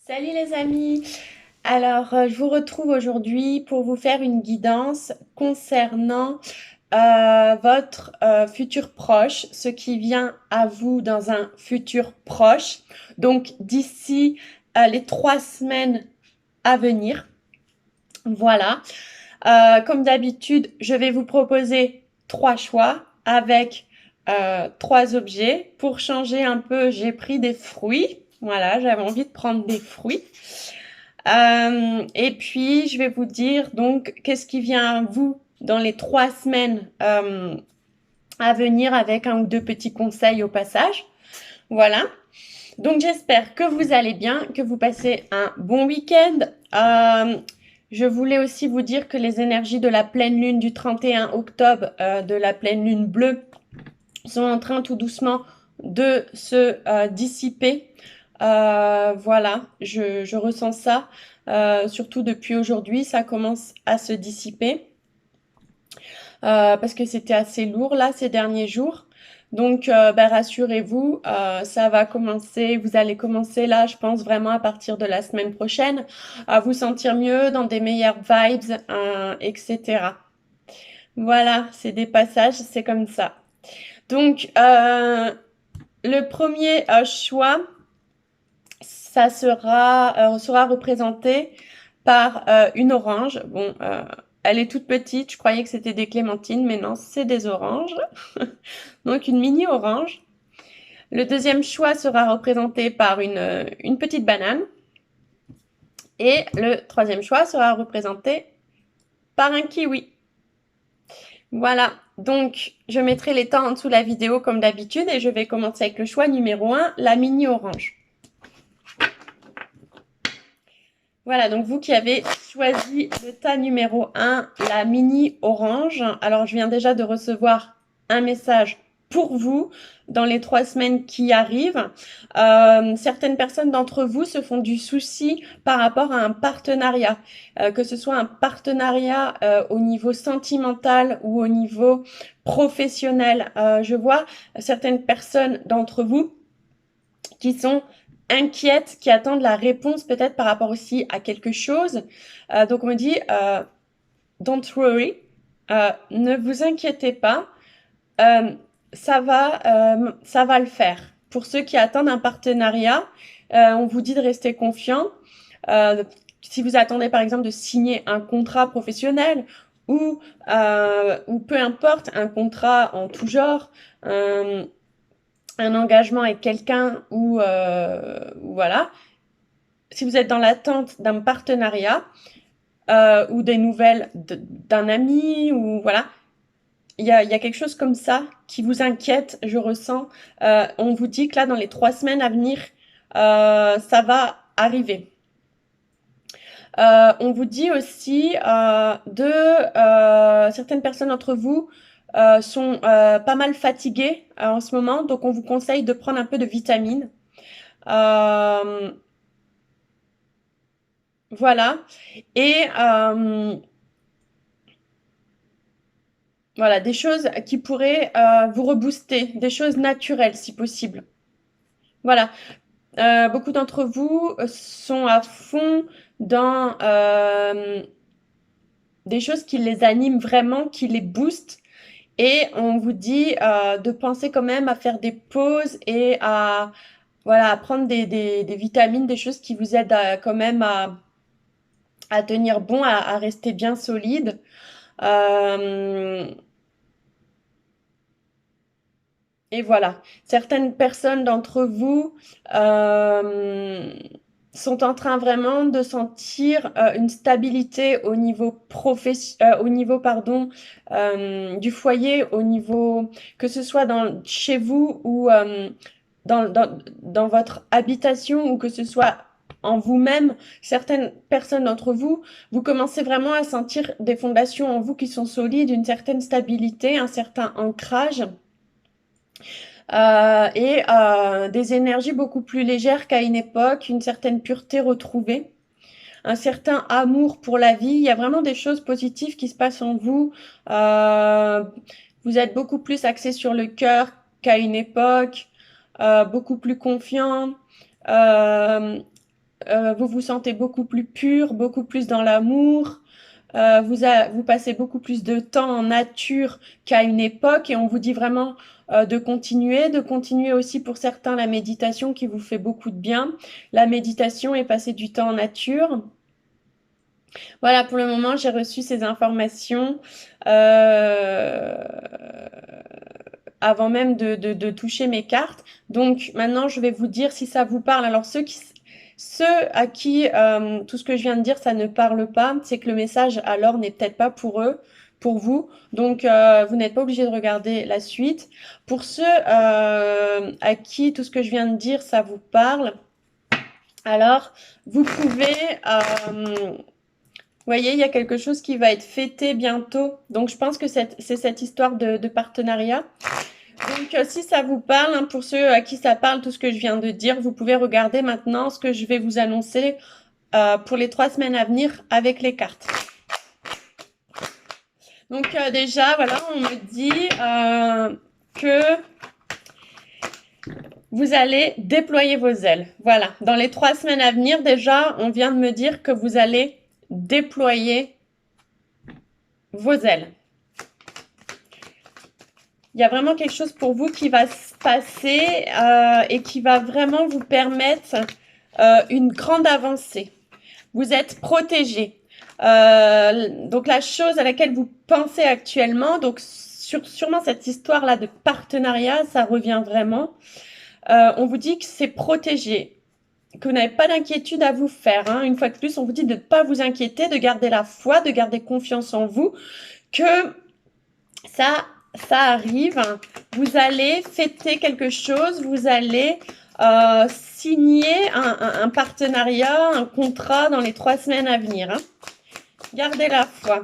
Salut les amis! Alors, je vous retrouve aujourd'hui pour vous faire une guidance concernant votre futur proche, ce qui vient à vous dans un futur proche. Donc, d'ici les 3 semaines à venir. Voilà. Comme d'habitude, je vais vous proposer 3 choix avec 3 objets. Pour changer un peu, j'ai pris des fruits. Voilà, j'avais envie de prendre des fruits. Et puis, je vais vous dire donc qu'est-ce qui vient à vous dans les 3 semaines à venir avec un ou deux petits conseils au passage. Voilà. Donc, j'espère que vous allez bien, que vous passez un bon week-end. Je voulais aussi vous dire que les énergies de la pleine lune du 31 octobre, de la pleine lune bleue, sont en train tout doucement de se dissiper. Voilà, je ressens ça. Surtout depuis aujourd'hui, ça commence à se dissiper parce que c'était assez lourd là ces derniers jours. Donc, rassurez-vous, ça va commencer. Vous allez commencer là, je pense vraiment à partir de la semaine prochaine, à vous sentir mieux, dans des meilleures vibes, etc. Voilà, c'est des passages, c'est comme ça. Donc, le premier choix, ça sera représenté par une orange. Bon, elle est toute petite, je croyais que c'était des clémentines, mais non, c'est des oranges. Donc une mini orange. Le deuxième choix sera représenté par une petite banane. Et le troisième choix sera représenté par un kiwi. Voilà, donc je mettrai les temps en dessous de la vidéo comme d'habitude et je vais commencer avec le choix numéro 1, la mini orange. Voilà, donc vous qui avez choisi le tas numéro 1, la mini orange. Alors, je viens déjà de recevoir un message pour vous dans les 3 semaines qui arrivent. Certaines personnes d'entre vous se font du souci par rapport à un partenariat, que ce soit un partenariat au niveau sentimental ou au niveau professionnel. Je vois certaines personnes d'entre vous qui sont inquiètes, qui attendent la réponse peut-être par rapport aussi à quelque chose. Donc on me dit, don't worry, ne vous inquiétez pas, euh, ça va le faire. Pour ceux qui attendent un partenariat, on vous dit de rester confiant. Si vous attendez par exemple de signer un contrat professionnel ou peu importe, un contrat en tout genre, un engagement avec quelqu'un ou voilà, si vous êtes dans l'attente d'un partenariat ou des nouvelles d'un ami ou voilà, il y a quelque chose comme ça qui vous inquiète, je ressens. On vous dit que là, dans les 3 semaines à venir, ça va arriver. On vous dit aussi certaines personnes d'entre vous sont pas mal fatiguées en ce moment, donc on vous conseille de prendre un peu de vitamines. Euh, voilà. Et voilà, des choses qui pourraient vous rebooster, des choses naturelles si possible. Voilà. Beaucoup d'entre vous sont à fond dans des choses qui les animent vraiment, qui les boostent. Et on vous dit de penser quand même à faire des pauses et à, voilà, à prendre des vitamines, des choses qui vous aident quand même à tenir bon, à rester bien solide. Euh, et voilà. Certaines personnes d'entre vous euh, sont en train vraiment de sentir une stabilité au niveau pardon du foyer, au niveau que ce soit chez vous ou dans votre habitation ou que ce soit en vous-même, certaines personnes d'entre vous, vous commencez vraiment à sentir des fondations en vous qui sont solides, une certaine stabilité, un certain ancrage et des énergies beaucoup plus légères qu'à une époque, une certaine pureté retrouvée, un certain amour pour la vie. Il y a vraiment des choses positives qui se passent en vous. Euh, Vous êtes beaucoup plus axé sur le cœur qu'à une époque, beaucoup plus confiant. Euh, vous vous sentez beaucoup plus pur, beaucoup plus dans l'amour. Vous passez beaucoup plus de temps en nature qu'à une époque et on vous dit vraiment de continuer aussi pour certains la méditation qui vous fait beaucoup de bien. La méditation et passer du temps en nature. Voilà, pour le moment, j'ai reçu ces informations avant même de toucher mes cartes. Donc maintenant, je vais vous dire si ça vous parle. Alors ceux à qui tout ce que je viens de dire, ça ne parle pas, c'est que le message alors n'est peut-être pas pour eux, pour vous. Donc vous n'êtes pas obligé de regarder la suite. Pour ceux à qui tout ce que je viens de dire, ça vous parle, alors vous pouvez vous voyez, il y a quelque chose qui va être fêté bientôt. Donc, je pense que c'est cette histoire de partenariat. Donc, si ça vous parle, hein, pour ceux à qui ça parle, tout ce que je viens de dire, vous pouvez regarder maintenant ce que je vais vous annoncer pour les 3 semaines à venir avec les cartes. Donc, déjà, voilà, on me dit que vous allez déployer vos ailes. Voilà, dans les 3 semaines à venir, déjà, on vient de me dire que vous allez déployer vos ailes. Il y a vraiment quelque chose pour vous qui va se passer et qui va vraiment vous permettre une grande avancée. Vous êtes protégé. Donc la chose à laquelle vous pensez actuellement, donc sûrement cette histoire-là de partenariat, ça revient vraiment. On vous dit que c'est protégé, que vous n'avez pas d'inquiétude à vous faire. Hein. Une fois de plus, on vous dit de ne pas vous inquiéter, de garder la foi, de garder confiance en vous, que ça arrive. Vous allez fêter quelque chose, vous allez signer un partenariat, un contrat dans les 3 semaines à venir. Hein. Gardez la foi.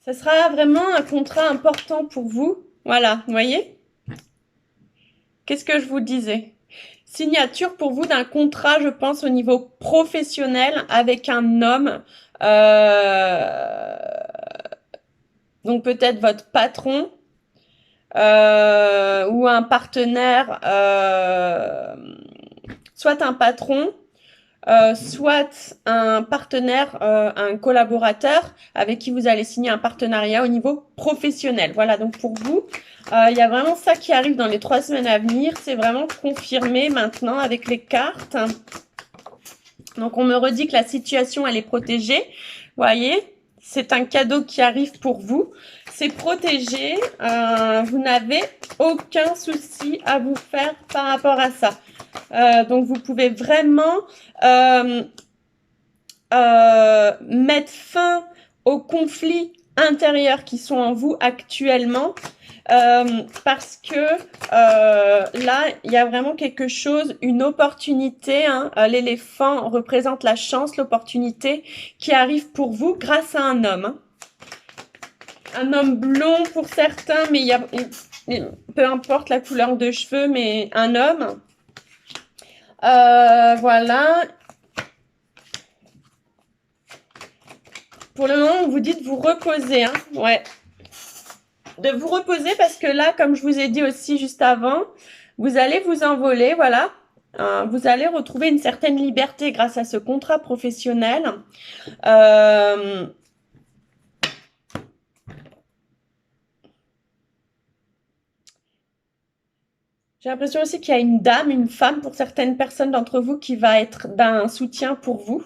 Ce sera vraiment un contrat important pour vous. Voilà, vous voyez? Qu'est-ce que je vous disais? Signature pour vous d'un contrat, je pense, au niveau professionnel avec un homme. Donc peut-être votre patron ou un partenaire, soit un patron, soit un partenaire, un collaborateur avec qui vous allez signer un partenariat au niveau professionnel. Voilà, donc pour vous, il y a vraiment ça qui arrive dans les 3 semaines à venir. C'est vraiment confirmé maintenant avec les cartes. Donc on me redit que la situation, elle est protégée. Vous voyez, c'est un cadeau qui arrive pour vous. C'est protégé. Vous n'avez aucun souci à vous faire par rapport à ça. Donc vous pouvez vraiment mettre fin aux conflits intérieurs qui sont en vous actuellement. Parce que là, il y a vraiment quelque chose, une opportunité. Hein, l'éléphant représente la chance, l'opportunité qui arrive pour vous grâce à un homme. Hein. Un homme blond pour certains, mais peu importe la couleur de cheveux, mais un homme. Voilà. Pour le moment, on vous dit de vous reposer. Hein. Ouais. De vous reposer parce que là, comme je vous ai dit aussi juste avant, vous allez vous envoler, voilà. Vous allez retrouver une certaine liberté grâce à ce contrat professionnel. J'ai l'impression aussi qu'il y a une dame, une femme pour certaines personnes d'entre vous qui va être d'un soutien pour vous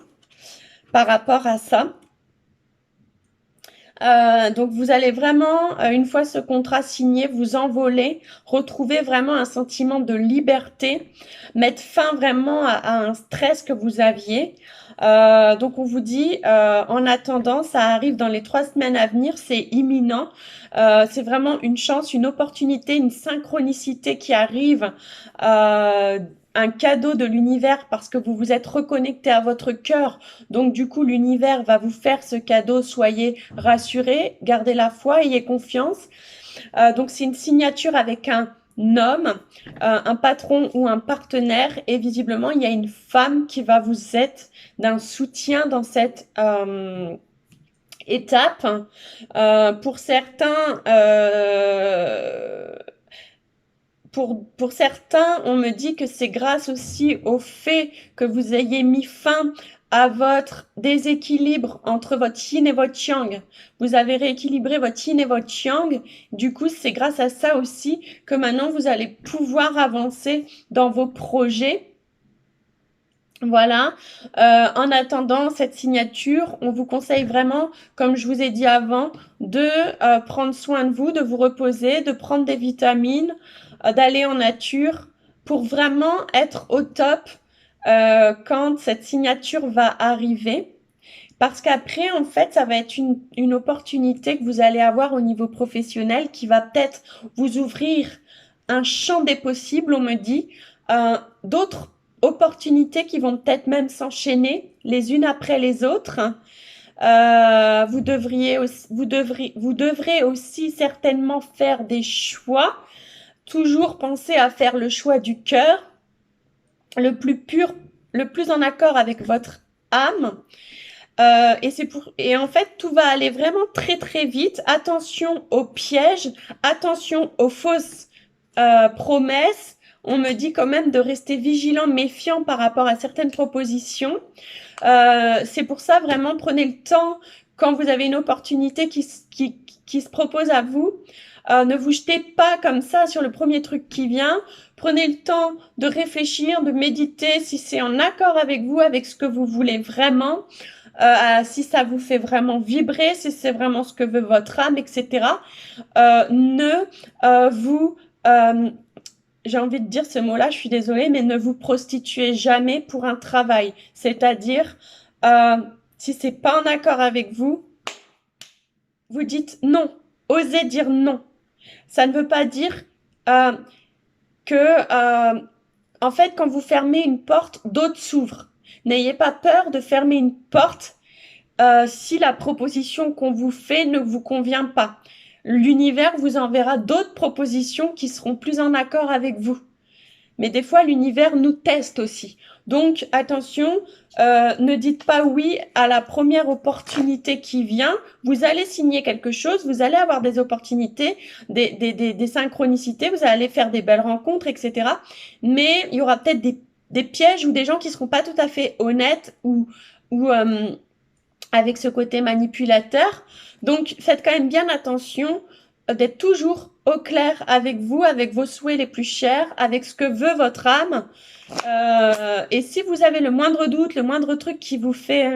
par rapport à ça. Donc vous allez vraiment, une fois ce contrat signé, vous envoler, retrouver vraiment un sentiment de liberté, mettre fin vraiment à un stress que vous aviez. Donc on vous dit, en attendant, ça arrive dans les 3 semaines à venir, c'est imminent. C'est vraiment une chance, une opportunité, une synchronicité qui arrive. Un cadeau de l'univers parce que vous vous êtes reconnecté à votre cœur. Donc du coup, l'univers va vous faire ce cadeau. Soyez rassurés, gardez la foi, ayez confiance. Donc c'est une signature avec un homme, un patron ou un partenaire. Et visiblement, il y a une femme qui va vous être d'un soutien dans cette étape. Pour certains, pour certains, on me dit que c'est grâce aussi au fait que vous ayez mis fin à votre déséquilibre entre votre yin et votre yang. Vous avez rééquilibré votre yin et votre yang. Du coup, c'est grâce à ça aussi que maintenant, vous allez pouvoir avancer dans vos projets. Voilà. En attendant cette signature, on vous conseille vraiment, comme je vous ai dit avant, de prendre soin de vous, de vous reposer, de prendre des vitamines, d'aller en nature pour vraiment être au top quand cette signature va arriver. Parce qu'après, en fait, ça va être une opportunité que vous allez avoir au niveau professionnel qui va peut-être vous ouvrir un champ des possibles, on me dit, d'autres opportunités qui vont peut-être même s'enchaîner les unes après les autres. Vous devrez aussi certainement faire des choix. Toujours penser à faire le choix du cœur, le plus pur, le plus en accord avec votre âme. Et en fait, tout va aller vraiment très très vite. Attention aux pièges, attention aux fausses promesses. On me dit quand même de rester vigilant, méfiant par rapport à certaines propositions. C'est pour ça, vraiment, prenez le temps quand vous avez une opportunité qui se propose à vous. Ne vous jetez pas comme ça sur le premier truc qui vient. Prenez le temps de réfléchir, de méditer si c'est en accord avec vous, avec ce que vous voulez vraiment, si ça vous fait vraiment vibrer, si c'est vraiment ce que veut votre âme, etc. J'ai envie de dire ce mot-là, je suis désolée, mais ne vous prostituez jamais pour un travail. C'est-à-dire, si c'est pas en accord avec vous, vous dites non. Osez dire non. Ça ne veut pas dire en fait, quand vous fermez une porte, d'autres s'ouvrent. N'ayez pas peur de fermer une porte si la proposition qu'on vous fait ne vous convient pas. L'univers vous enverra d'autres propositions qui seront plus en accord avec vous. Mais des fois, l'univers nous teste aussi. Donc, attention, ne dites pas oui à la première opportunité qui vient. Vous allez signer quelque chose, vous allez avoir des opportunités, des synchronicités, vous allez faire des belles rencontres, etc. Mais il y aura peut-être des pièges ou des gens qui seront pas tout à fait honnêtes ou avec ce côté manipulateur. Donc, faites quand même bien attention d'être toujours au clair avec vous, avec vos souhaits les plus chers, avec ce que veut votre âme. Et si vous avez le moindre doute, le moindre truc qui vous fait...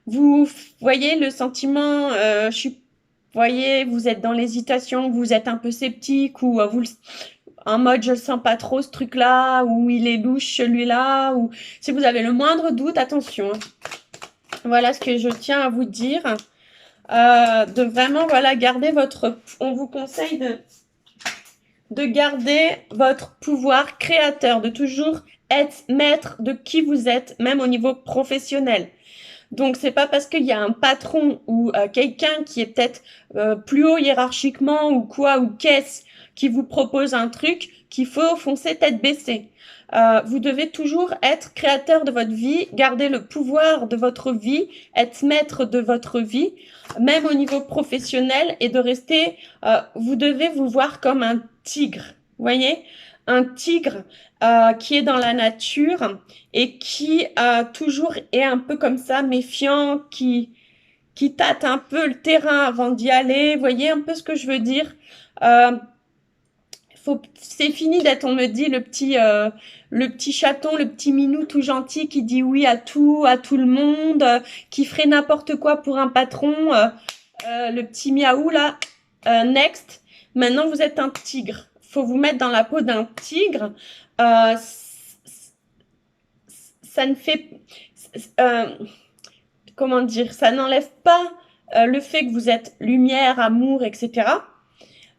vous voyez le sentiment, voyez, vous êtes dans l'hésitation, vous êtes un peu sceptique ou en mode je le sens pas trop ce truc-là, ou il est louche celui-là, ou si vous avez le moindre doute, attention. Voilà ce que je tiens à vous dire. De vraiment, voilà, garder votre... On vous conseille de garder votre pouvoir créateur, de toujours être maître de qui vous êtes, même au niveau professionnel. Donc, c'est pas parce qu'il y a un patron ou quelqu'un qui est peut-être plus haut hiérarchiquement ou quoi, ou qu'est-ce, qui vous propose un truc qu'il faut foncer tête baissée. Vous devez toujours être créateur de votre vie, garder le pouvoir de votre vie, être maître de votre vie, même au niveau professionnel, et de rester, vous devez vous voir comme un tigre, vous voyez, un tigre qui est dans la nature et qui toujours est un peu comme ça, méfiant, qui tâte un peu le terrain avant d'y aller, vous voyez un peu ce que je veux dire. C'est fini d'être, on me dit, le petit chaton, le petit minou tout gentil qui dit oui à tout le monde, qui ferait n'importe quoi pour un patron, le petit miaou là, next. Maintenant, vous êtes un tigre. Faut vous mettre dans la peau d'un tigre. Ça ne fait... comment dire? Ça n'enlève pas le fait que vous êtes lumière, amour, etc.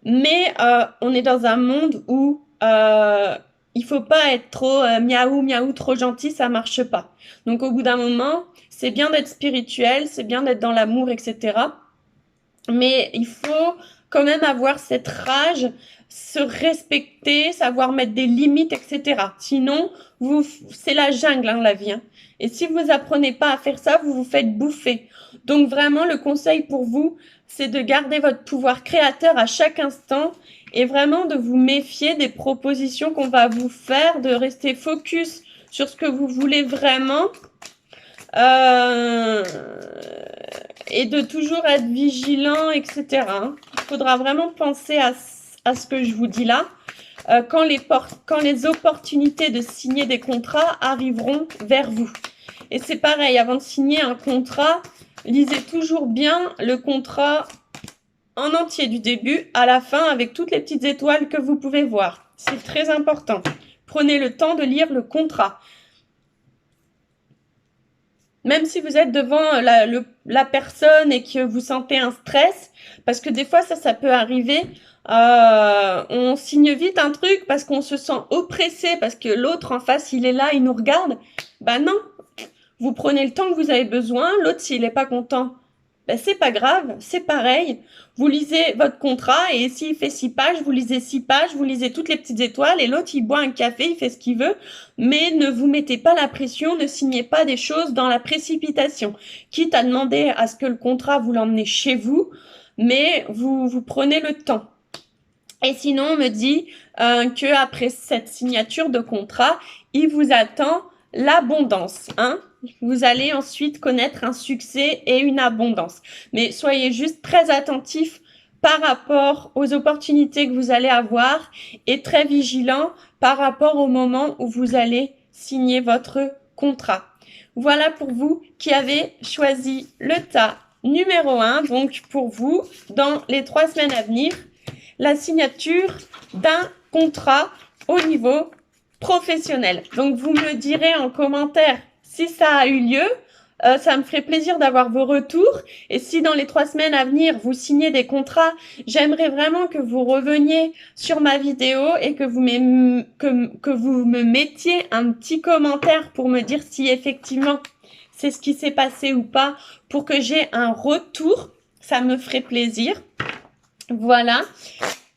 Mais on est dans un monde où il faut pas être trop miaou, miaou, trop gentil, ça marche pas. Donc au bout d'un moment, c'est bien d'être spirituel, c'est bien d'être dans l'amour, etc. Mais il faut quand même avoir cette rage, se respecter, savoir mettre des limites, etc. Sinon, c'est la jungle, hein, la vie. Hein. Et si vous apprenez pas à faire ça, vous vous faites bouffer. Donc vraiment, le conseil pour vous, c'est de garder votre pouvoir créateur à chaque instant et vraiment de vous méfier des propositions qu'on va vous faire, de rester focus sur ce que vous voulez vraiment et de toujours être vigilant, etc. Il faudra vraiment penser à ce que je vous dis là. Quand les opportunités de signer des contrats arriveront vers vous. Et c'est pareil, avant de signer un contrat, lisez toujours bien le contrat en entier du début à la fin avec toutes les petites étoiles que vous pouvez voir. C'est très important. Prenez le temps de lire le contrat. Même si vous êtes devant la personne et que vous sentez un stress, parce que des fois ça peut arriver, on signe vite un truc parce qu'on se sent oppressé, parce que l'autre en face il est là, il nous regarde. Bah non, vous prenez le temps que vous avez besoin, l'autre s'il n'est pas content, ben c'est pas grave, c'est pareil. Vous lisez votre contrat et s'il fait 6 pages, vous lisez 6 pages, vous lisez toutes les petites étoiles et l'autre il boit un café, il fait ce qu'il veut, mais ne vous mettez pas la pression, ne signez pas des choses dans la précipitation. Quitte à demander à ce que le contrat vous l'emmenez chez vous, mais vous prenez le temps. Et sinon, on me dit que après cette signature de contrat, il vous attend l'abondance, hein. Vous allez ensuite connaître un succès et une abondance. Mais soyez juste très attentifs par rapport aux opportunités que vous allez avoir et très vigilants par rapport au moment où vous allez signer votre contrat. Voilà pour vous qui avez choisi le tas numéro 1. Donc pour vous, dans les 3 semaines à venir, la signature d'un contrat au niveau professionnel. Donc vous me direz en commentaire si ça a eu lieu. Ça me ferait plaisir d'avoir vos retours. Et si dans les 3 semaines à venir, vous signez des contrats, j'aimerais vraiment que vous reveniez sur ma vidéo et que vous me mettiez un petit commentaire pour me dire si effectivement c'est ce qui s'est passé ou pas, pour que j'ai un retour. Ça me ferait plaisir. Voilà.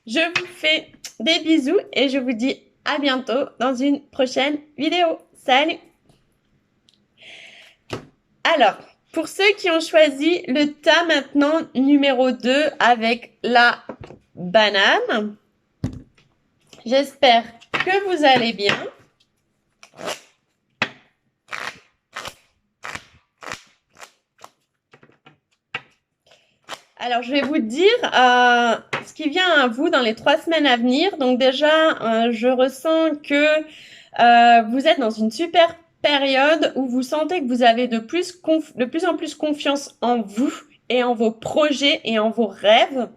Je vous fais des bisous et je vous dis à bientôt dans une prochaine vidéo. Salut! Alors, pour ceux qui ont choisi le tas maintenant numéro 2 avec la banane, j'espère que vous allez bien. Alors, je vais vous dire ce qui vient à vous dans les 3 semaines à venir. Donc déjà, je ressens que vous êtes dans une super période où vous sentez que vous avez de plus en plus confiance en vous et en vos projets et en vos rêves.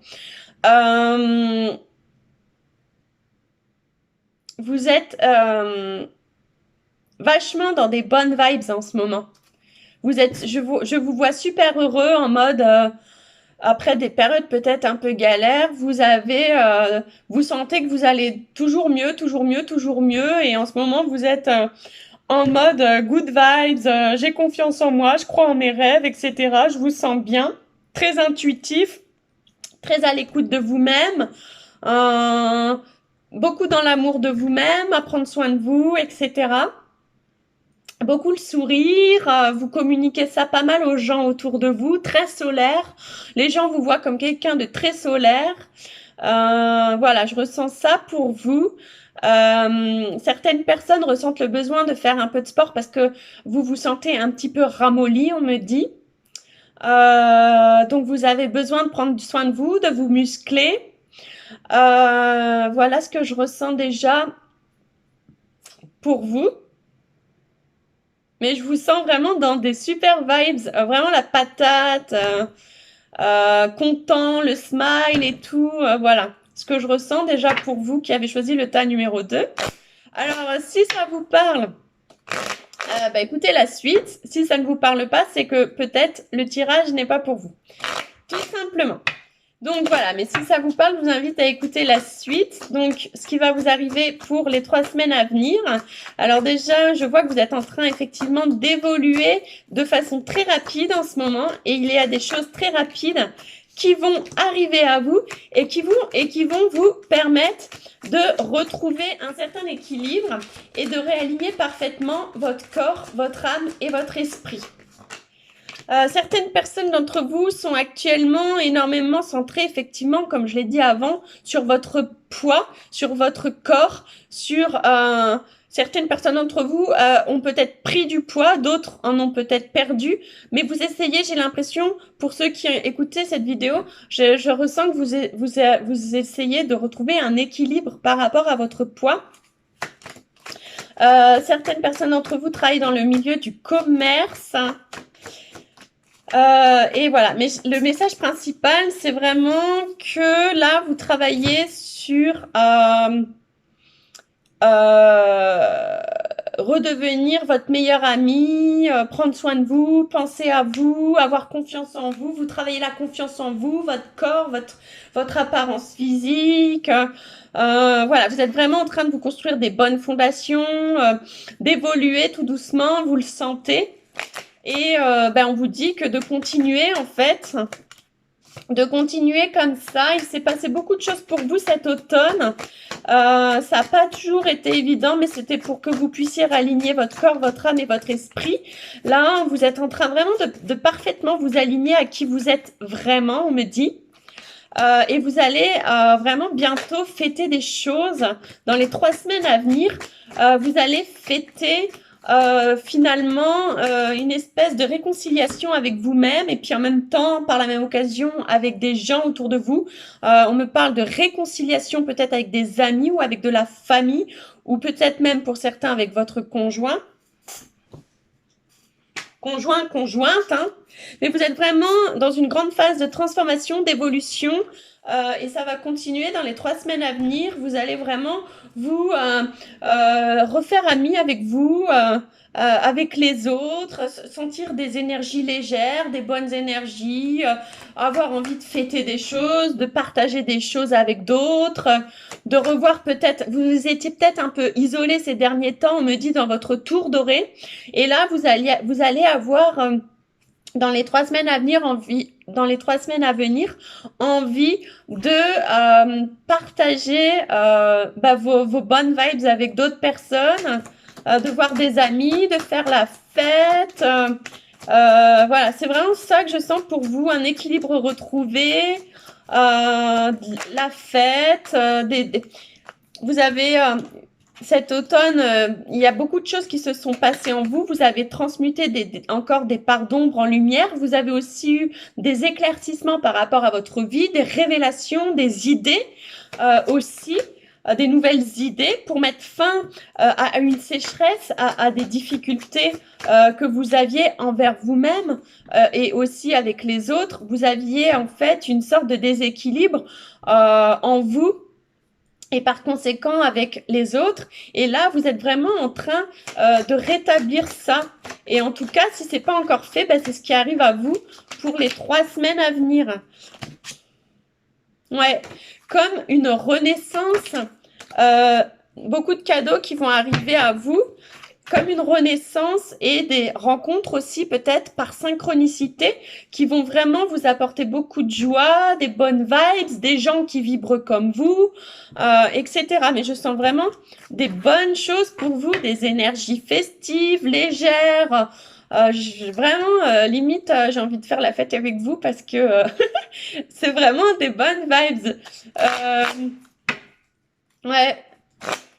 Vous êtes vachement dans des bonnes vibes en ce moment. Je vous vois super heureux en mode après des périodes peut-être un peu galères, vous sentez que vous allez toujours mieux, toujours mieux, toujours mieux, et en ce moment vous êtes en mode good vibes, j'ai confiance en moi, je crois en mes rêves, etc. Je vous sens bien, très intuitif, très à l'écoute de vous-même, beaucoup dans l'amour de vous-même, à prendre soin de vous, etc. Beaucoup le sourire, vous communiquez ça pas mal aux gens autour de vous, très solaire. Les gens vous voient comme quelqu'un de très solaire. Voilà, je ressens ça pour vous. Certaines personnes ressentent le besoin de faire un peu de sport parce que vous vous sentez un petit peu ramolli, on me dit. Donc vous avez besoin de prendre soin de vous muscler. Voilà ce que je ressens déjà pour vous. Mais je vous sens vraiment dans des super vibes, vraiment la patate, content, le smile et tout, voilà. Ce que je ressens déjà pour vous qui avez choisi le tas numéro 2. Alors, si ça vous parle, bah, écoutez la suite. Si ça ne vous parle pas, c'est que peut-être le tirage n'est pas pour vous. Tout simplement. Donc voilà, mais si ça vous parle, je vous invite à écouter la suite. Donc, ce qui va vous arriver pour les 3 semaines à venir. Alors déjà, je vois que vous êtes en train effectivement d'évoluer de façon très rapide en ce moment. Et il y a des choses très rapides qui vont arriver à vous et qui vont vous permettre de retrouver un certain équilibre et de réaligner parfaitement votre corps, votre âme et votre esprit. Certaines personnes d'entre vous sont actuellement énormément centrées, effectivement, comme je l'ai dit avant, sur votre poids, sur votre corps, sur certaines personnes d'entre vous ont peut-être pris du poids, d'autres en ont peut-être perdu, mais vous essayez, j'ai l'impression, pour ceux qui écoutaient cette vidéo, je ressens que vous essayez de retrouver un équilibre par rapport à votre poids. Certaines personnes d'entre vous travaillent dans le milieu du commerce. Et voilà, mais le message principal, c'est vraiment que là, vous travaillez sur redevenir votre meilleur ami, prendre soin de vous, penser à vous, avoir confiance en vous. Vous travaillez la confiance en vous, votre corps, votre apparence physique. Voilà, vous êtes vraiment en train de vous construire des bonnes fondations, d'évoluer tout doucement, vous le sentez. Et on vous dit que de continuer en fait, de continuer comme ça. Il s'est passé beaucoup de choses pour vous cet automne. Ça n'a pas toujours été évident, mais c'était pour que vous puissiez réaligner votre corps, votre âme et votre esprit. Là, vous êtes en train vraiment de parfaitement vous aligner à qui vous êtes vraiment, on me dit. Et vous allez vraiment bientôt fêter des choses. Dans les 3 semaines à venir, vous allez fêter finalement une espèce de réconciliation avec vous-même et puis en même temps, par la même occasion, avec des gens autour de vous. On me parle de réconciliation peut-être avec des amis ou avec de la famille ou peut-être même pour certains avec votre conjointe, hein. Mais vous êtes vraiment dans une grande phase de transformation, d'évolution et ça va continuer dans les 3 semaines à venir. Vous allez vraiment vous refaire ami avec vous, avec les autres, sentir des énergies légères, des bonnes énergies, avoir envie de fêter des choses, de partager des choses avec d'autres, de revoir peut-être, vous étiez peut-être un peu isolé ces derniers temps, on me dit dans votre tour doré, et là vous allez avoir dans les 3 semaines à venir envie de partager vos bonnes vibes avec d'autres personnes, de voir des amis, de faire la fête. Voilà, c'est vraiment ça que je sens pour vous, un équilibre retrouvé, la fête, vous avez cet automne, il y a beaucoup de choses qui se sont passées en vous. Vous avez transmuté encore des parts d'ombre en lumière. Vous avez aussi eu des éclaircissements par rapport à votre vie, des révélations, des idées aussi, des nouvelles idées pour mettre fin à une sécheresse, à des difficultés que vous aviez envers vous-même et aussi avec les autres. Vous aviez en fait une sorte de déséquilibre en vous et par conséquent avec les autres. Et là, vous êtes vraiment en train de rétablir ça. Et en tout cas, si c'est pas encore fait, c'est ce qui arrive à vous pour les 3 semaines à venir. Ouais, comme une renaissance, beaucoup de cadeaux qui vont arriver à vous, comme une renaissance et des rencontres aussi peut-être par synchronicité qui vont vraiment vous apporter beaucoup de joie, des bonnes vibes, des gens qui vibrent comme vous, etc. Mais je sens vraiment des bonnes choses pour vous, des énergies festives, légères. Vraiment, limite, j'ai envie de faire la fête avec vous parce que c'est vraiment des bonnes vibes. Ouais,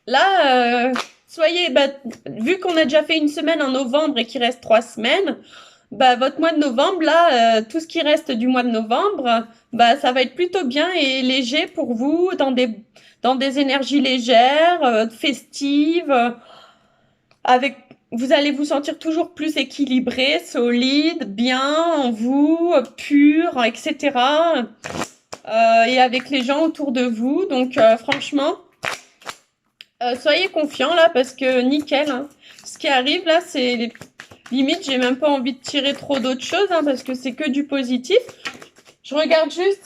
là... soyez, vu qu'on a déjà fait une semaine en novembre et qu'il reste 3 semaines, votre mois de novembre, là, tout ce qui reste du mois de novembre, ça va être plutôt bien et léger pour vous, dans des énergies légères, festives, vous allez vous sentir toujours plus équilibré, solide, bien en vous, pur, etc. Et avec les gens autour de vous. Donc, franchement... soyez confiants là parce que nickel, hein. Ce qui arrive là, c'est limite, j'ai même pas envie de tirer trop d'autres choses parce que c'est que du positif. Je regarde juste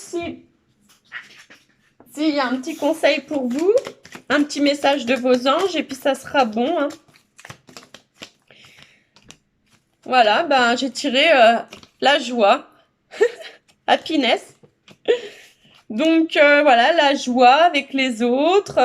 s'il y a un petit conseil pour vous, un petit message de vos anges et puis ça sera bon, hein. Voilà, j'ai tiré la joie, happiness. Donc voilà, la joie avec les autres,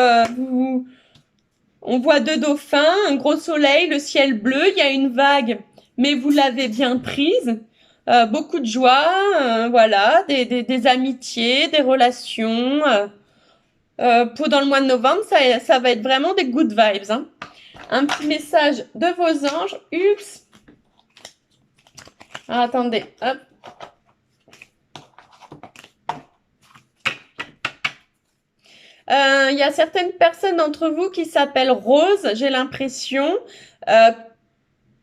on voit 2 dauphins, un gros soleil, le ciel bleu, il y a une vague, mais vous l'avez bien prise. beaucoup de joie, voilà, des amitiés, des relations. Pour dans le mois de novembre, ça va être vraiment des good vibes, hein. Un petit message de vos anges. Oups. Ah, attendez, hop. Il y a certaines personnes d'entre vous qui s'appellent Rose, j'ai l'impression.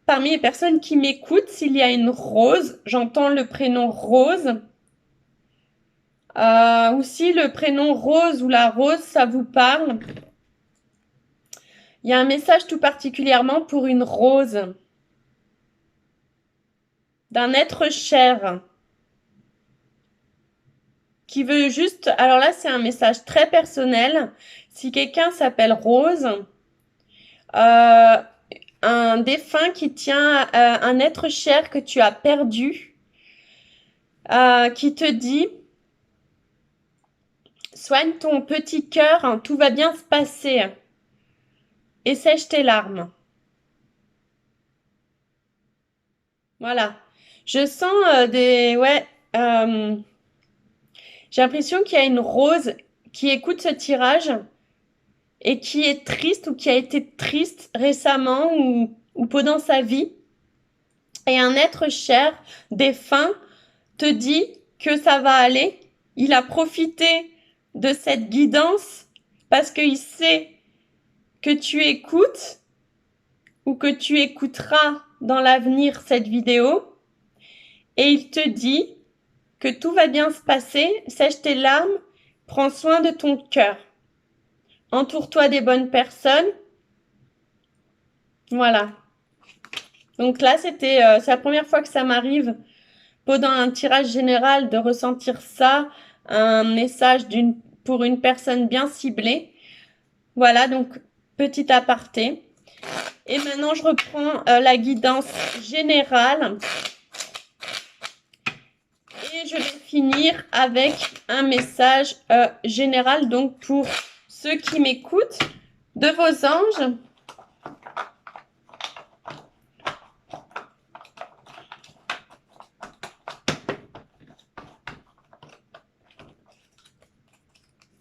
Parmi les personnes qui m'écoutent, s'il y a une Rose, j'entends le prénom Rose. Ou si le prénom Rose ou la Rose, ça vous parle. Il y a un message tout particulièrement pour une rose. D'un être cher. Qui veut juste... Alors là, c'est un message très personnel. Si quelqu'un s'appelle Rose, un défunt qui tient un être cher que tu as perdu, qui te dit, soigne ton petit cœur, hein, tout va bien se passer, et sèche tes larmes. Voilà. Je sens j'ai l'impression qu'il y a une rose qui écoute ce tirage et qui est triste ou qui a été triste récemment ou pendant sa vie. Et un être cher, défunt, te dit que ça va aller. Il a profité de cette guidance parce qu'il sait que tu écoutes ou que tu écouteras dans l'avenir cette vidéo. Et il te dit que tout va bien se passer, sèche tes larmes, prends soin de ton cœur. Entoure-toi des bonnes personnes. Voilà. Donc là, c'est la première fois que ça m'arrive pendant un tirage général de ressentir ça, un message pour une personne bien ciblée. Voilà, donc petit aparté. Et maintenant, je reprends la guidance générale. Et je vais finir avec un message général, donc pour ceux qui m'écoutent, de vos anges.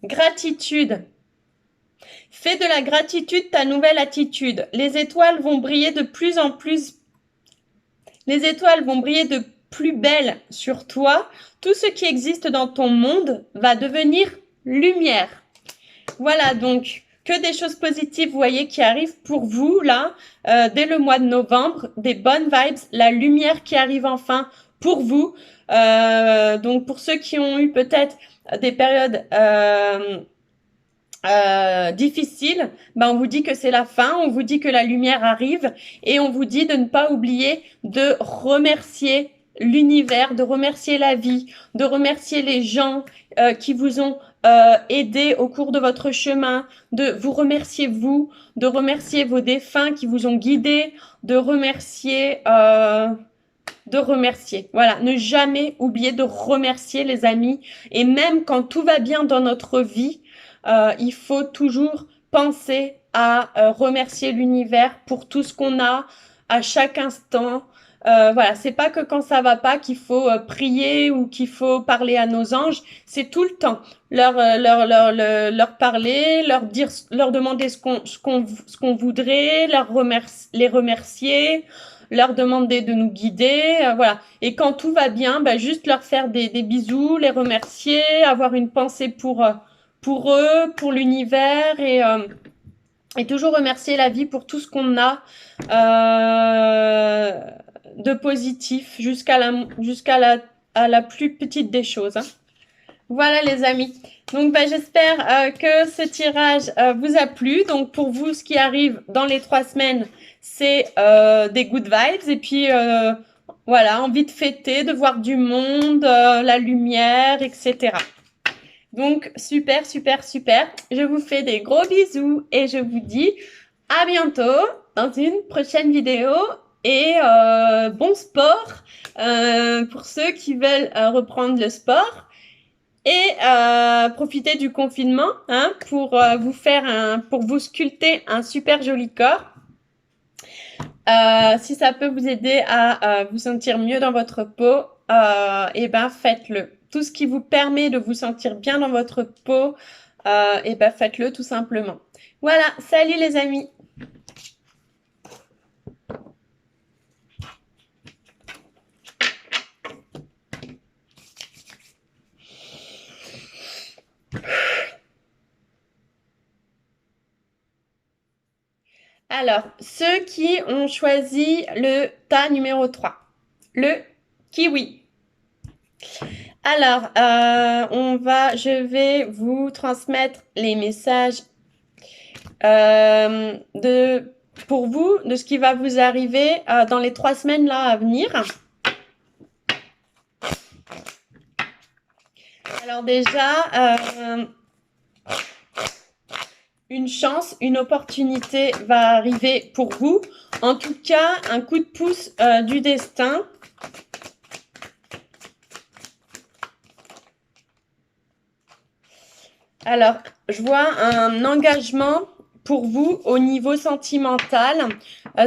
Gratitude. Fais de la gratitude ta nouvelle attitude. Les étoiles vont briller de plus en plus. Les étoiles vont briller de plus belles sur toi. Tout ce qui existe dans ton monde va devenir lumière. Voilà, donc que des choses positives, vous voyez, qui arrivent pour vous, là, dès le mois de novembre. Des bonnes vibes, la lumière qui arrive enfin pour vous. Donc pour ceux qui ont eu peut-être des périodes difficiles, ben on vous dit que c'est la fin, on vous dit que la lumière arrive et on vous dit de ne pas oublier de remercier l'univers, de remercier la vie, de remercier les gens qui vous ont aidé au cours de votre chemin, de vous remercier vous, de remercier vos défunts qui vous ont guidé, de remercier... Voilà, ne jamais oublier de remercier les amis. Et même quand tout va bien dans notre vie, il faut toujours penser à remercier l'univers pour tout ce qu'on a à chaque instant. Voilà, c'est pas que quand ça va pas qu'il faut prier ou qu'il faut parler à nos anges, c'est tout le temps leur parler, leur dire, leur demander ce qu'on voudrait, les remercier, leur demander de nous guider, voilà. Et quand tout va bien, bah, juste leur faire des bisous, les remercier, avoir une pensée pour eux, pour l'univers et toujours remercier la vie pour tout ce qu'on a de positif jusqu'à la plus petite des choses, hein. Voilà les amis. Donc bah, j'espère que ce tirage vous a plu. Donc pour vous, ce qui arrive dans les 3 semaines, c'est des good vibes. Et puis voilà, envie de fêter, de voir du monde, la lumière, etc. Donc super, super, super. Je vous fais des gros bisous et je vous dis à bientôt dans une prochaine vidéo. Et bon sport pour ceux qui veulent reprendre le sport. Et profitez du confinement hein, pour vous sculpter un super joli corps. Si ça peut vous aider à vous sentir mieux dans votre peau, et ben faites-le. Tout ce qui vous permet de vous sentir bien dans votre peau, et ben faites-le tout simplement. Voilà, salut les amis! Alors, ceux qui ont choisi le tas numéro 3, le kiwi. Alors, je vais vous transmettre les messages pour vous de ce qui va vous arriver dans les 3 semaines là à venir. Alors déjà, une chance, une opportunité va arriver pour vous. En tout cas, un coup de pouce du destin. Alors, je vois un engagement pour vous au niveau sentimental,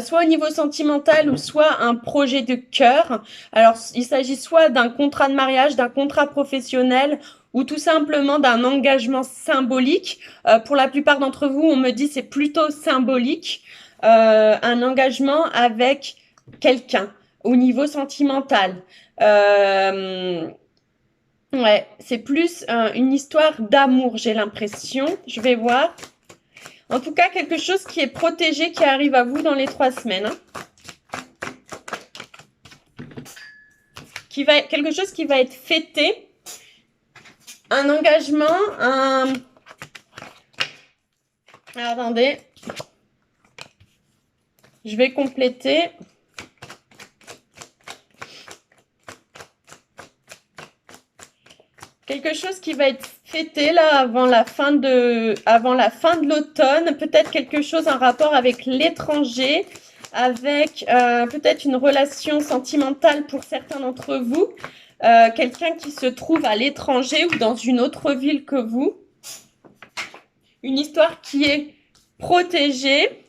soit au niveau sentimental ou soit un projet de cœur. Alors, il s'agit soit d'un contrat de mariage, d'un contrat professionnel ou tout simplement d'un engagement symbolique. Pour la plupart d'entre vous, on me dit c'est plutôt symbolique, un engagement avec quelqu'un au niveau sentimental. Ouais, c'est plus une histoire d'amour, j'ai l'impression. Je vais voir. En tout cas, quelque chose qui est protégé, qui arrive à vous dans les 3 semaines. Hein. Quelque chose qui va être fêté. Un engagement, Attendez. Je vais compléter. Quelque chose qui va être fêté là avant la fin de l'automne, peut-être quelque chose en rapport avec l'étranger, avec peut-être une relation sentimentale pour certains d'entre vous, quelqu'un qui se trouve à l'étranger ou dans une autre ville que vous, une histoire qui est protégée.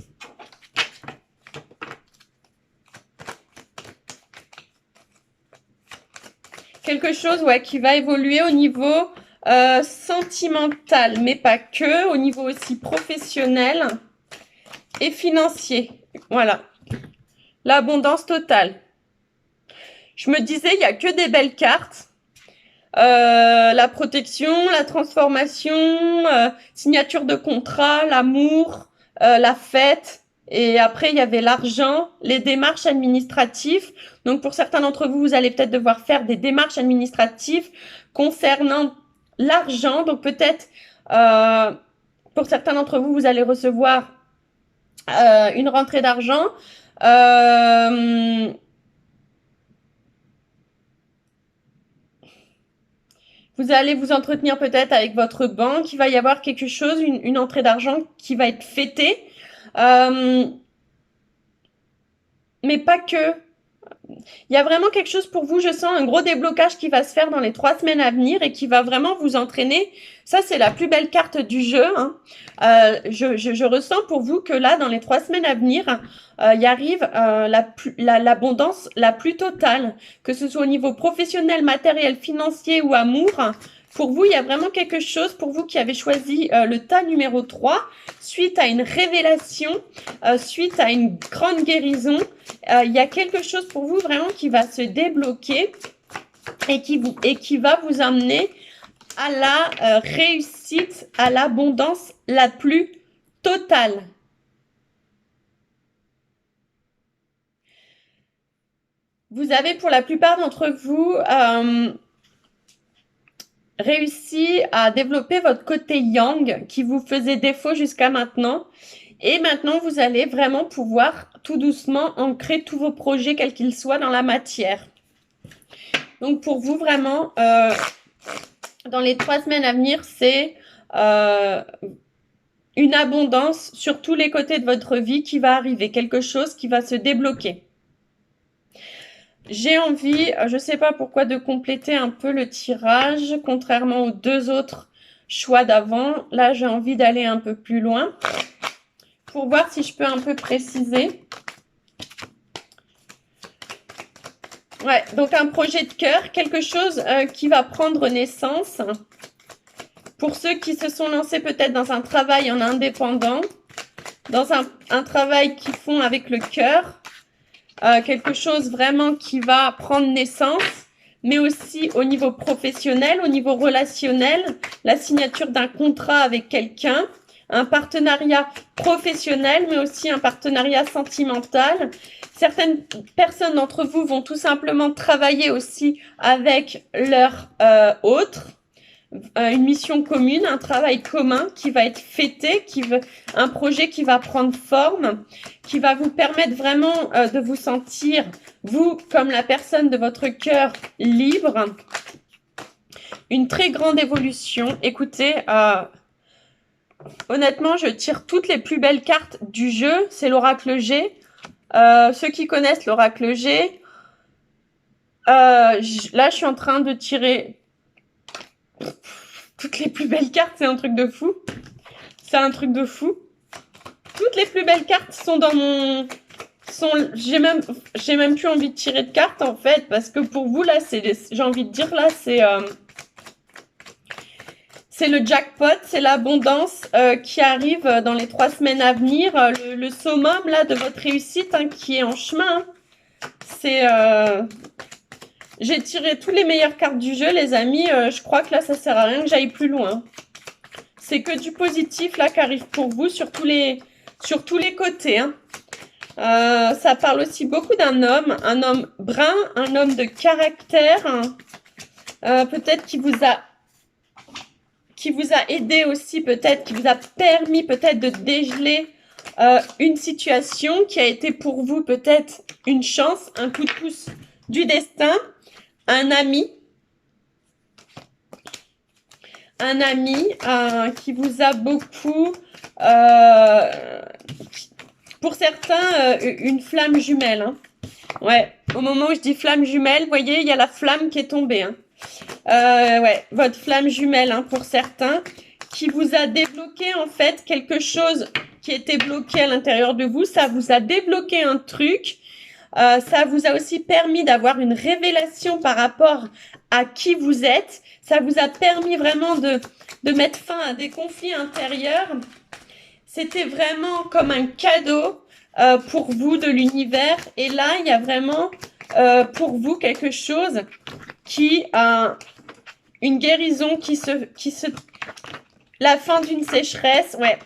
Quelque chose qui va évoluer au niveau sentimental, mais pas que, au niveau aussi professionnel et financier. Voilà. L'abondance totale. Je me disais, il n'y a que des belles cartes. La protection, la transformation, signature de contrat, l'amour, la fête. Et après, il y avait l'argent, les démarches administratives. Donc, pour certains d'entre vous, vous allez peut-être devoir faire des démarches administratives concernant l'argent. Donc, peut-être, pour certains d'entre vous, vous allez recevoir une rentrée d'argent. Vous allez vous entretenir peut-être avec votre banque. Il va y avoir quelque chose, une entrée d'argent qui va être fêtée. Mais pas que. Il y a vraiment quelque chose pour vous, je sens un gros déblocage qui va se faire dans les 3 semaines à venir et qui va vraiment vous entraîner. Ça, c'est la plus belle carte du jeu. Hein. Je ressens pour vous que là, dans les 3 semaines à venir, il arrive l'abondance la plus totale, que ce soit au niveau professionnel, matériel, financier ou amour. Pour vous, il y a vraiment quelque chose, pour vous qui avez choisi le tas numéro 3, suite à une révélation, suite à une grande guérison, il y a quelque chose pour vous vraiment qui va se débloquer et qui va vous amener à la réussite, à l'abondance la plus totale. Vous avez pour la plupart d'entre vous réussi à développer votre côté yang qui vous faisait défaut jusqu'à maintenant. Et maintenant, vous allez vraiment pouvoir tout doucement ancrer tous vos projets, quels qu'ils soient, dans la matière. Donc, pour vous, vraiment, dans les 3 semaines à venir, c'est une abondance sur tous les côtés de votre vie qui va arriver. Quelque chose qui va se débloquer. J'ai envie, je ne sais pas pourquoi, de compléter un peu le tirage, contrairement aux 2 autres choix d'avant. Là, j'ai envie d'aller un peu plus loin pour voir si je peux un peu préciser. Ouais, donc un projet de cœur, quelque chose qui va prendre naissance. Pour ceux qui se sont lancés peut-être dans un travail en indépendant, dans un travail qu'ils font avec le cœur, quelque chose vraiment qui va prendre naissance, mais aussi au niveau professionnel, au niveau relationnel, la signature d'un contrat avec quelqu'un, un partenariat professionnel, mais aussi un partenariat sentimental. Certaines personnes d'entre vous vont tout simplement travailler aussi avec leur autre. Une mission commune, un travail commun qui va être fêté, un projet qui va prendre forme, qui va vous permettre vraiment de vous sentir, vous, comme la personne de votre cœur, libre. Une très grande évolution. Écoutez, honnêtement, je tire toutes les plus belles cartes du jeu. C'est l'oracle G. Ceux qui connaissent l'oracle G, là, je suis en train de tirer toutes les plus belles cartes. C'est un truc de fou. C'est un truc de fou. Toutes les plus belles cartes sont dans mon... J'ai même plus envie de tirer de cartes, en fait, parce que pour vous, là, j'ai envie de dire, là, c'est le jackpot, c'est l'abondance qui arrive dans les 3 semaines à venir, le summum, là, de votre réussite, hein, qui est en chemin. C'est... J'ai tiré toutes les meilleures cartes du jeu, les amis. Je crois que là, ça sert à rien que j'aille plus loin. C'est que du positif, là, qui arrive pour vous sur tous les côtés, hein. Ça parle aussi beaucoup d'un homme, un homme brun, un homme de caractère, hein. Peut-être qui vous a aidé aussi, peut-être, qui vous a permis peut-être de dégeler une situation qui a été pour vous peut-être une chance, un coup de pouce du destin, un ami qui vous a beaucoup, pour certains, une flamme jumelle, hein. Ouais, au moment où je dis flamme jumelle, vous voyez, il y a la flamme qui est tombée, hein. Ouais, votre flamme jumelle, hein, pour certains, qui vous a débloqué en fait quelque chose qui était bloqué à l'intérieur de vous. Ça vous a débloqué un truc. Ça vous a aussi permis d'avoir une révélation par rapport à qui vous êtes. Ça vous a permis vraiment de mettre fin à des conflits intérieurs. C'était vraiment comme un cadeau pour vous de l'univers. Et là, il y a vraiment pour vous quelque chose qui a une guérison la fin d'une sécheresse. Ouais.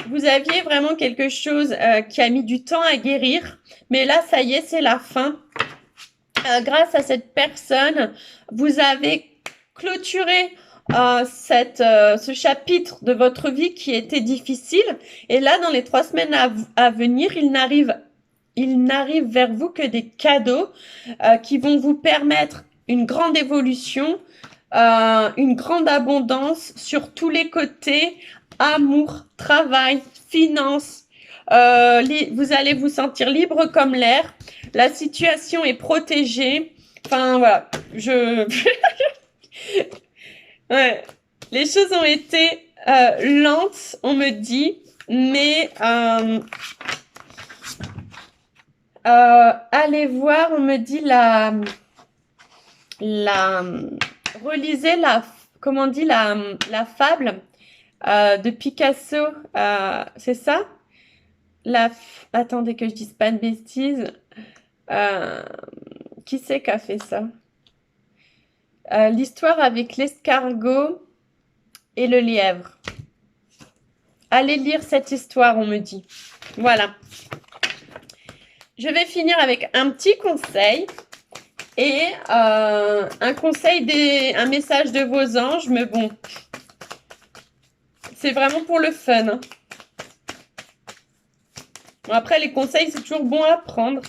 Vous aviez vraiment quelque chose qui a mis du temps à guérir. Mais là, ça y est, c'est la fin. Grâce à cette personne, vous avez clôturé ce chapitre de votre vie qui était difficile. Et là, dans les 3 semaines à venir, il n'arrive vers vous que des cadeaux qui vont vous permettre une grande évolution, une grande abondance sur tous les côtés, amour, travail, finances. Vous allez vous sentir libre comme l'air. La situation est protégée. Enfin, voilà. Ouais. Les choses ont été lentes, on me dit, mais allez voir, on me dit relisez comment on dit la fable de Picasso, c'est ça? Attendez que je dise pas de bêtises. Qui c'est qui a fait ça? L'histoire avec l'escargot et le lièvre. Allez lire cette histoire, on me dit. Voilà. Je vais finir avec un petit conseil et un conseil, un message de vos anges, mais bon, c'est vraiment pour le fun, hein. Bon, après, les conseils, c'est toujours bon à prendre.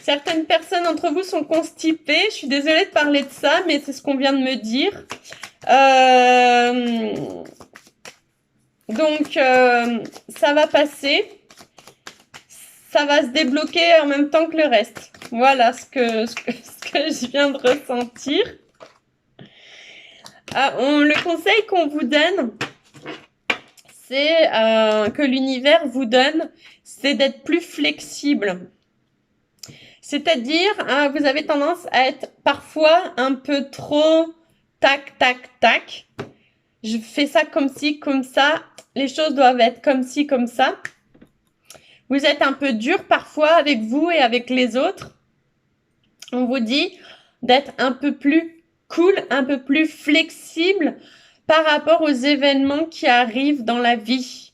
Certaines personnes d'entre vous sont constipées. Je suis désolée de parler de ça, mais c'est ce qu'on vient de me dire. Donc, ça va passer. Ça va se débloquer en même temps que le reste. Voilà ce que je viens de ressentir. Le conseil qu'on vous donne, que l'univers vous donne, c'est d'être plus flexible. C'est-à-dire, vous avez tendance à être parfois un peu trop tac, tac, tac. Je fais ça comme ci, comme ça. Les choses doivent être comme ci, comme ça. Vous êtes un peu dur parfois avec vous et avec les autres. On vous dit d'être un peu plus cool, un peu plus flexible par rapport aux événements qui arrivent dans la vie.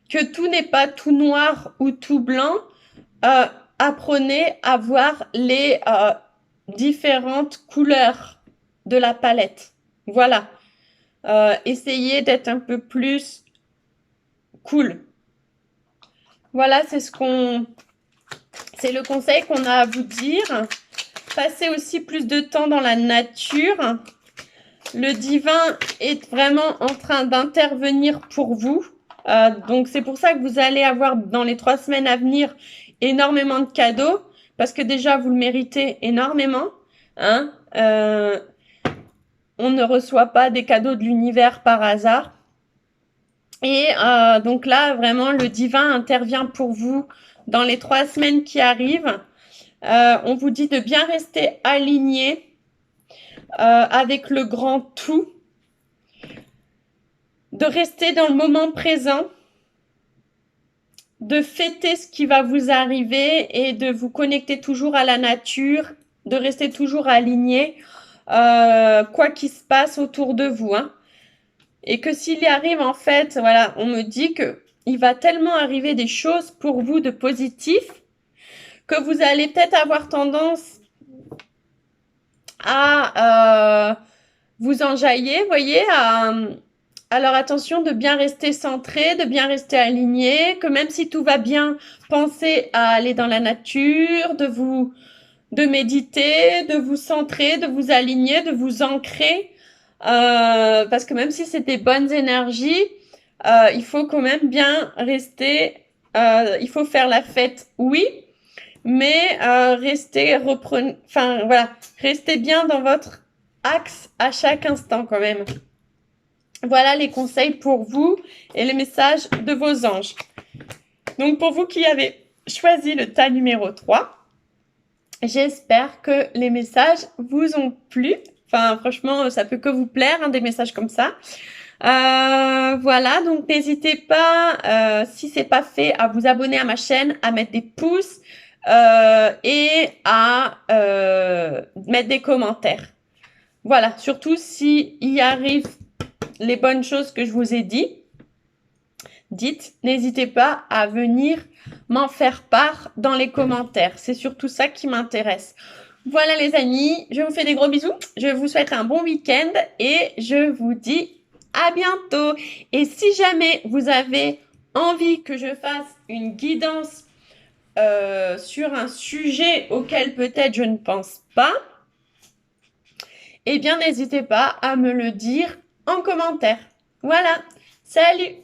Que tout n'est pas tout noir ou tout blanc. Apprenez à voir les différentes couleurs de la palette. Voilà. Essayez d'être un peu plus cool. Voilà, c'est le conseil qu'on a à vous dire. Passez aussi plus de temps dans la nature. Le divin est vraiment en train d'intervenir pour vous. Donc, c'est pour ça que vous allez avoir dans les 3 semaines à venir énormément de cadeaux. Parce que déjà, vous le méritez énormément. Hein. On ne reçoit pas des cadeaux de l'univers par hasard. Et donc là, vraiment, le divin intervient pour vous dans les 3 semaines qui arrivent. On vous dit de bien rester aligné avec le grand tout, de rester dans le moment présent, de fêter ce qui va vous arriver et de vous connecter toujours à la nature, de rester toujours aligné, quoi qu'il se passe autour de vous. Hein. Et que s'il y arrive, en fait, voilà, on me dit que il va tellement arriver des choses pour vous de positif que vous allez peut-être avoir tendance à vous enjailler, voyez, alors attention de bien rester centré, de bien rester aligné, que même si tout va bien, pensez à aller dans la nature, de méditer, de vous centrer, de vous aligner, de vous ancrer, parce que même si c'est des bonnes énergies, il faut quand même bien rester, il faut faire la fête, oui, mais restez bien dans votre axe à chaque instant quand même. Voilà les conseils pour vous et les messages de vos anges. Donc pour vous qui avez choisi le tas numéro 3, j'espère que les messages vous ont plu. Enfin franchement, ça peut que vous plaire, hein, des messages comme ça. Voilà, donc n'hésitez pas, si c'est pas fait, à vous abonner à ma chaîne, à mettre des pouces et à mettre des commentaires. Voilà, surtout s'il y arrive les bonnes choses que je vous ai dites, n'hésitez pas à venir m'en faire part dans les commentaires. C'est surtout ça qui m'intéresse. Voilà les amis, je vous fais des gros bisous. Je vous souhaite un bon week-end et je vous dis à bientôt. Et si jamais vous avez envie que je fasse une guidance sur un sujet auquel peut-être je ne pense pas, eh bien n'hésitez pas à me le dire en commentaire. Voilà, salut!